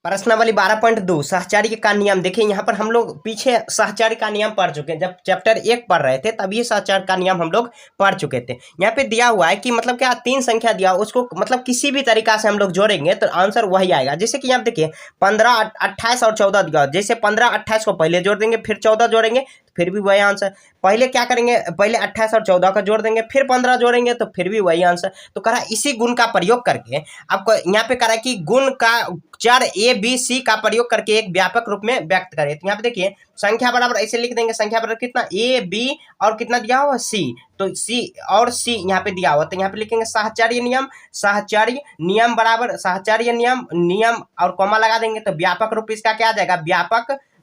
प्रश्नावली 12.2 सहचार्य का नियम। देखिए यहाँ पर हम लोग पीछे सहचार्य का नियम पढ़ चुके हैं, जब चैप्टर 1 पढ़ रहे थे तब ये सहचार्य का नियम हम लोग पढ़ चुके थे। यहाँ पे दिया हुआ है कि मतलब क्या, 3 संख्या दिया, उसको मतलब किसी भी तरीका से हम लोग जोड़ेंगे तो आंसर वही आएगा। जैसे कि यहाँ देखिए 15, 28 और 14 दिया, जैसे 15, 28 को पहले जोड़ देंगे, फिर 14 जोड़ेंगे फिर भी वही आंसर। पहले क्या करेंगे, पहले 28 और 14 का जोड़ देंगे, फिर 15 जोड़ेंगे तो फिर भी वही आंसर। तो कह रहा है इसी गुण का प्रयोग करके आपको यहाँ पे कह रहा है कि गुण का चर ए बी सी का प्रयोग करके एक व्यापक रूप में व्यक्त करें। तो यहाँ पे देखिए संख्या बराबर ऐसे लिख देंगे, संख्या बराबर कितना ए बी और कितना दिया हुआ सी, तो सी और सी यहाँ पे दिया हुआ, तो यहाँ पे लिखेंगे सहचार्य नियम। सहचार्य नियम बराबर सहचार्य नियम, नियम और कॉमा लगा देंगे तो व्यापक रूप इसका क्या आ जाएगा,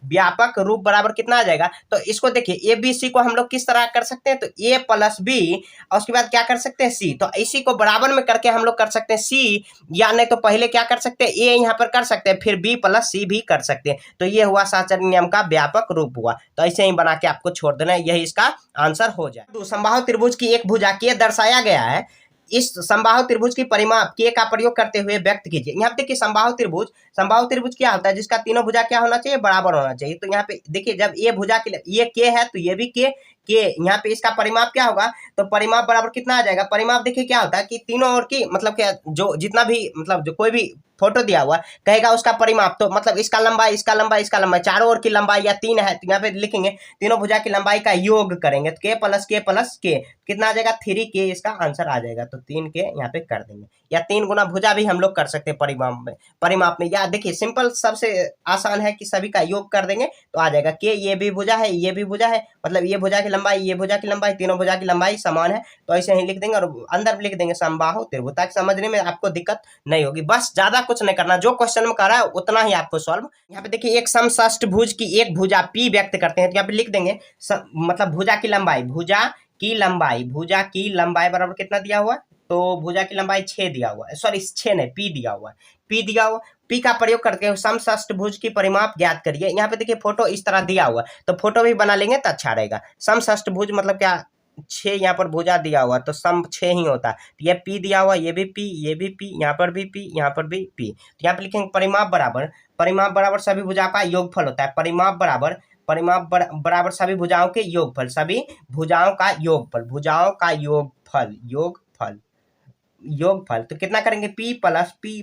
व्यापक रूप बराबर कितना आ जाएगा। तो इसको देखिए ए बी सी को हम लोग किस तरह कर सकते हैं, तो ए प्लस बी और उसके बाद क्या कर सकते हैं सी, तो इसी को बराबर में करके हम लोग कर सकते हैं सी, या नहीं तो पहले क्या कर सकते हैं ए यहाँ पर कर सकते हैं, फिर बी प्लस सी भी कर सकते हैं। तो ये हुआ सहचार्य नियम का व्यापक रूप हुआ। तो ऐसे ही बना के आपको छोड़ देना है, यही इसका आंसर हो जाए। समबाहु त्रिभुज की एक भुजा के दर्शाया गया है, इस समबाहु त्रिभुज की परिमाप के का प्रयोग करते हुए व्यक्त कीजिए। यहाँ पे देखिए समबाहु त्रिभुज क्या होता है, जिसका तीनों भुजा क्या होना चाहिए, बराबर होना चाहिए। तो यहाँ पे देखिए जब ये भुजा के ये के है तो ये भी के यहाँ पे इसका परिमाप क्या होगा, तो परिमाप बराबर कितना आ जाएगा। परिमाप देखिए क्या होता है कि तीनों ओर की मतलब क्या, जो जितना भी मतलब जो कोई भी फोटो दिया हुआ कहेगा उसका परिमाप, तो मतलब इसका लंबाई इसका लंबाई इसका लंबाई, चारों ओर की लंबाई या 3 है तो यहाँ पे लिखेंगे तीनों भुजा की लंबाई का योग करेंगे, तो के प्लस के कितना आ जाएगा 3k, इसका आंसर आ जाएगा। तो 3k यहाँ पे कर देंगे, या 3 गुना भुजा भी हम लोग कर सकते हैं परिमाप में। या देखिए सिंपल सबसे आसान है कि सभी का योग कर देंगे तो आ जाएगा के, ये भी भुजा है ये भी भुजा है, मतलब ये भुजा की लंबाई ये भुजा की लंबाई, तीनों भुजा की लंबाई समान है। तो ऐसे ही लिख देंगे और अंदर लिख देंगे समबाहु त्रिभुज, ताकि समझने में आपको दिक्कत नहीं होगी। बस ज्यादा कुछ नहीं करना, जो क्वेश्चन में कर रहा है उतना ही आपको सॉल्व। यहाँ पे देखिए एक समषष्ठभुज की एक भुजा पी व्यक्त करते हैं, तो यहाँ पे लिख देंगे मतलब भुजा की लंबाई बराबर कितना दिया हुआ है, तो भुजा की लंबाई 6 दिया हुआ है, सॉरी 6 नहीं पी दिया हुआ है, पी का प्रयोग करके समषष्ठभुज की परिमाप ज्ञात करिए। यहाँ पे देखिए फोटो इस तरह दिया हुआ, तो फोटो भी बना लेंगे तो अच्छा रहेगा। समषष्ठभुज मतलब क्या, 6 यहाँ पर भुजा दिया हुआ तो सम 6 ही होता है। तो ये पी दिया हुआ, ये भी पी, यहाँ पर भी पी, यहाँ पर भी पी। तो यहाँ पे लिखेंगे परिमाप बराबर सभी भुजा का योगफल होता है। परिमाप बराबर सभी भुजाओं के योगफल, सभी भुजाओं का योगफल। तो कितना करेंगे पी प्लस पी,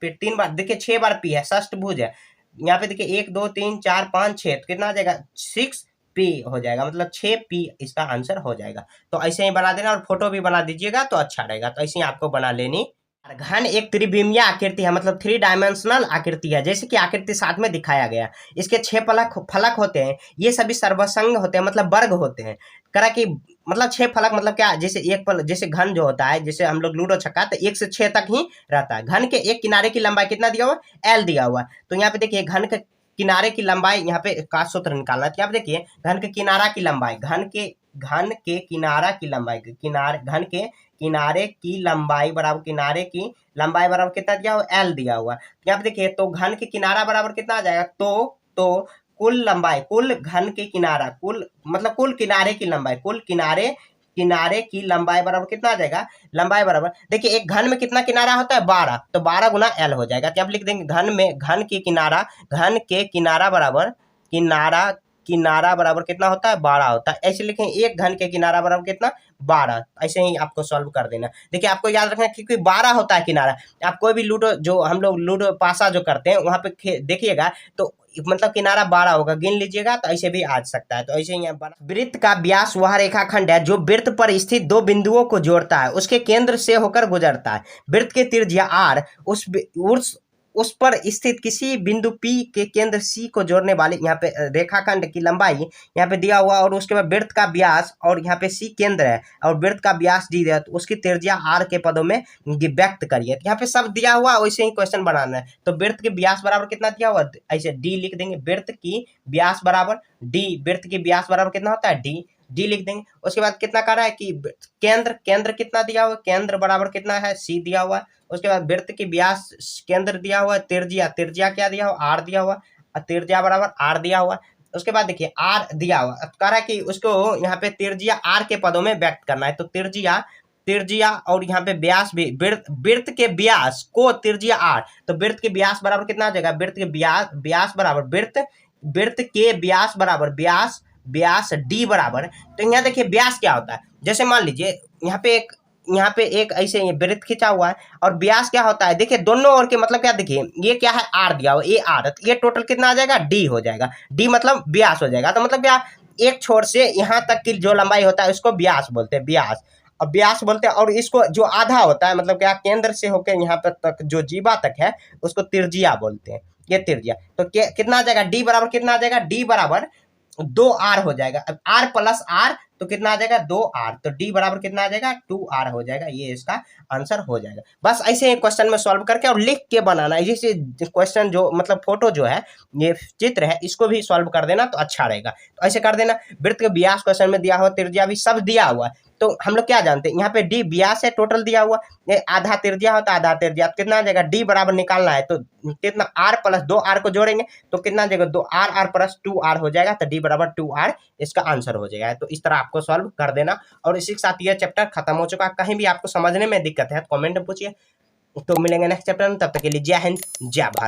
फिर 3 बार देखिए 6 बार पी है, षष्ठभुज है। यहाँ पे देखिए 1 2 3 4 5 6, तो कितना आ जाएगा 6p हो जाएगा, मतलब 6p इसका आंसर हो जाएगा। तो ऐसे ही बना देना और फोटो भी बना दीजिएगा तो अच्छा रहेगा। तो ऐसे ही आपको बना लेनी। घन एक त्रिविमीय आकृति है, मतलब 3 डायमेंशनल आकृति है, जैसे कि आकृति 7 में दिखाया गया। इसके 6 फलक होते हैं, ये सभी सर्वसंग होते हैं, मतलब वर्ग होते हैं। करा कि मतलब 6 फलक मतलब क्या, जैसे एक फल, जैसे घन जो होता है, जैसे हम लोग लूडो छक्का तो 1 से 6 तक ही रहता है। घन के एक किनारे की लंबाई कितना दिया हुआ, l दिया हुआ। तो यहाँ पे देखिए घन के किनारे की लंबाई, यहाँ पे का सूत्र निकालना है। यहाँ पे देखिए घन के किनारा की लंबाई, घन के किनारा की लंबाई, घन के किनारे की लंबाई बराबर कितना दिया हुआ, l दिया हुआ। यहाँ पे देखिए तो घन के किनारा बराबर कितना आ जाएगा, तो कुल लंबाई, कुल घन के किनारा, कुल किनारे की लंबाई बराबर कितना आ जाएगा, लंबाई बराबर देखिए एक घन में कितना किनारा होता है 12, तो 12 गुना l हो जाएगा। तो आप लिख देंगे घन के किनारा बराबर कितना होता है 12 होता है। ऐसे लिखें एक घन के किनारा बराबर कितना 12। ऐसे ही आपको सॉल्व कर देना। देखिए आपको याद रखना क्योंकि 12 होता है किनारा। आप कोई भी लूडो, जो हम लोग लूडो पासा जो करते हैं वहां पे देखिएगा तो मतलब किनारा 12 होगा, गिन लीजिएगा तो ऐसे भी आ सकता है। तो ऐसे ही वृत्त का व्यास वह रेखाखंड है जो वृत्त पर स्थित 2 बिंदुओं को जोड़ता है, उसके केंद्र से होकर गुजरता है। वृत्त के त्रिज्या r उस पर स्थित किसी बिंदु P के केंद्र C को जोड़ने वाले यहाँ पे रेखाखंड की लंबाई यहाँ पे दिया हुआ, और उसके बाद वृत्त का व्यास, और यहाँ पे C केंद्र है और वृत्त का व्यास दी है, तो उसकी त्रिज्या r के पदों में व्यक्त करिए। यहाँ पे सब दिया हुआ, वैसे ही क्वेश्चन बनाना है। तो वृत्त के व्यास बराबर कितना दिया हुआ, ऐसे d लिख देंगे, वृत्त की व्यास बराबर कितना होता है d लिख देंगे। उसके बाद कितना कर रहा है कि केंद्र कितना दिया हुआ, केंद्र बराबर कितना है c दिया हुआ। उसके बाद वृत्त की व्यास केंद्र दिया हुआ, त्रिज्या क्या दिया हुआ, r दिया हुआ, त्रिज्या बराबर r दिया हुआ। उसके बाद देखिए r दिया हुआ, कह रहा है कि उसको यहाँ पे त्रिज्या r के पदों में व्यक्त करना है। तो त्रिज्या त्रिज्या और यहाँ पे व्यास भी, वृत्त के व्यास को त्रिज्या r, तो वृत्त के व्यास बराबर कितना आ जाएगा, वृत्त के व्यास बराबर वृत्त के व्यास बराबर व्यास d बराबर, तो यहाँ देखिए व्यास क्या होता है, जैसे मान लीजिए यहाँ पे एक ऐसे ये वृत्त खींचा हुआ है और व्यास क्या होता है, देखिए दोनों ओर के मतलब क्या, देखिए ये क्या है, r दिया हुआ, ये r, तो ये टोटल कितना आ जाएगा, d हो जाएगा, d मतलब व्यास हो जाएगा, तो मतलब क्या, एक छोर से यहाँ तक की जो लंबाई होता है उसको व्यास बोलते हैं, व्यास, और व्यास बोलते हैं, और इसको जो आधा होता है मतलब क्या, केंद्र से होकर यहाँ तक जो जीवा तक है उसको त्रिज्या बोलते हैं, ये त्रिज्या, तो कितना आ जाएगा, d बराबर कितना आ जाएगा, d बराबर 2r हो जाएगा, अब r प्लस r तो कितना आ जाएगा, 2r, तो d बराबर कितना आ जाएगा, 2r हो जाएगा, ये इसका आंसर हो जाएगा। बस ऐसे ही क्वेश्चन में सॉल्व करके और लिख के बनाना है, जैसे क्वेश्चन जो मतलब फोटो जो है, ये चित्र है, इसको भी सॉल्व कर देना तो अच्छा रहेगा, तो ऐसे कर देना। वृत्त के व्यास क्वेश्चन में दिया हुआ, त्रिज्या भी सब दिया हुआ है, तो हम लोग क्या जानते हैं, यहाँ पे d व्यास है, टोटल दिया हुआ, ये आधा त्रिज्या होता है, आधा त्रिज्या, तो कितना आ जाएगा, d बराबर निकालना है, तो कितना, r प्लस 2r को जोड़ेंगे तो कितना आ जाएगा, 2r प्लस 2r हो जाएगा, तो d बराबर 2r इसका आंसर हो जाएगा। तो इस तरह आपको सॉल्व कर देना, और इसी के साथ यह चैप्टर खत्म हो चुका है। कहीं भी आपको समझने में दिक्कत है तो कमेंट में पूछिए, तो मिलेंगे नेक्स्ट चैप्टर में, तब तक के लिए जय हिंद जय भारत।